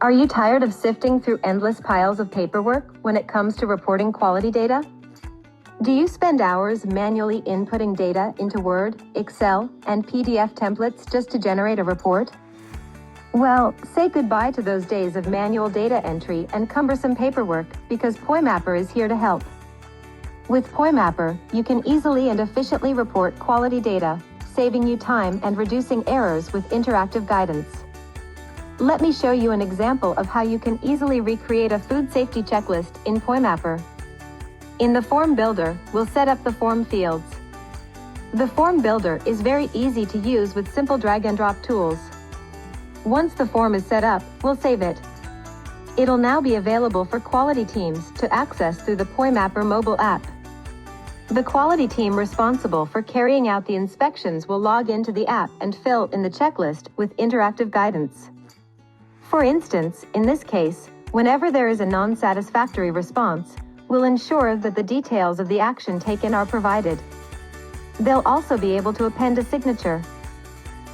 Are you tired of sifting through endless piles of paperwork when it comes to reporting quality data? Do you spend hours manually inputting data into Word, Excel, and PDF templates just to generate a report? Well, say goodbye to those days of manual data entry and cumbersome paperwork because Poimapper is here to help. With Poimapper, you can easily and efficiently report quality data, saving you time and reducing errors with interactive guidance. Let me show you an example of how you can easily recreate a food safety checklist in Poimapper. In the Form Builder, we'll set up the form fields. The Form Builder is very easy to use with simple drag-and-drop tools. Once the form is set up, we'll save it. It'll now be available for quality teams to access through the Poimapper mobile app. The quality team responsible for carrying out the inspections will log into the app and fill in the checklist with interactive guidance. For instance, in this case, whenever there is a non-satisfactory response, we'll ensure that the details of the action taken are provided. They'll also be able to append a signature.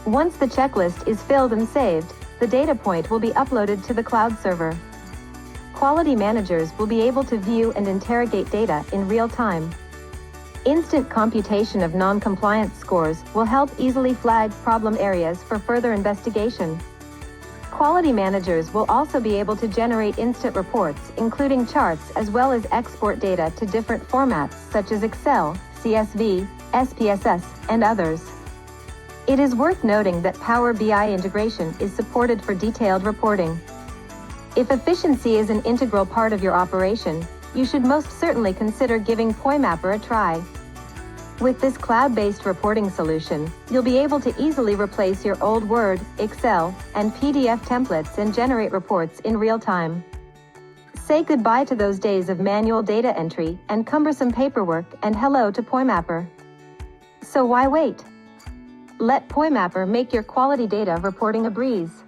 Once the checklist is filled and saved, the data point will be uploaded to the cloud server. Quality managers will be able to view and interrogate data in real time. Instant computation of non-compliance scores will help easily flag problem areas for further investigation. Quality managers will also be able to generate instant reports, including charts as well as export data to different formats such as Excel, CSV, SPSS, and others. It is worth noting that Power BI integration is supported for detailed reporting. If efficiency is an integral part of your operation, you should most certainly consider giving Poimapper a try. With this cloud-based reporting solution, you'll be able to easily replace your old Word, Excel, and PDF templates and generate reports in real time. Say goodbye to those days of manual data entry and cumbersome paperwork and hello to Poimapper. So why wait? Let Poimapper make your quality data reporting a breeze.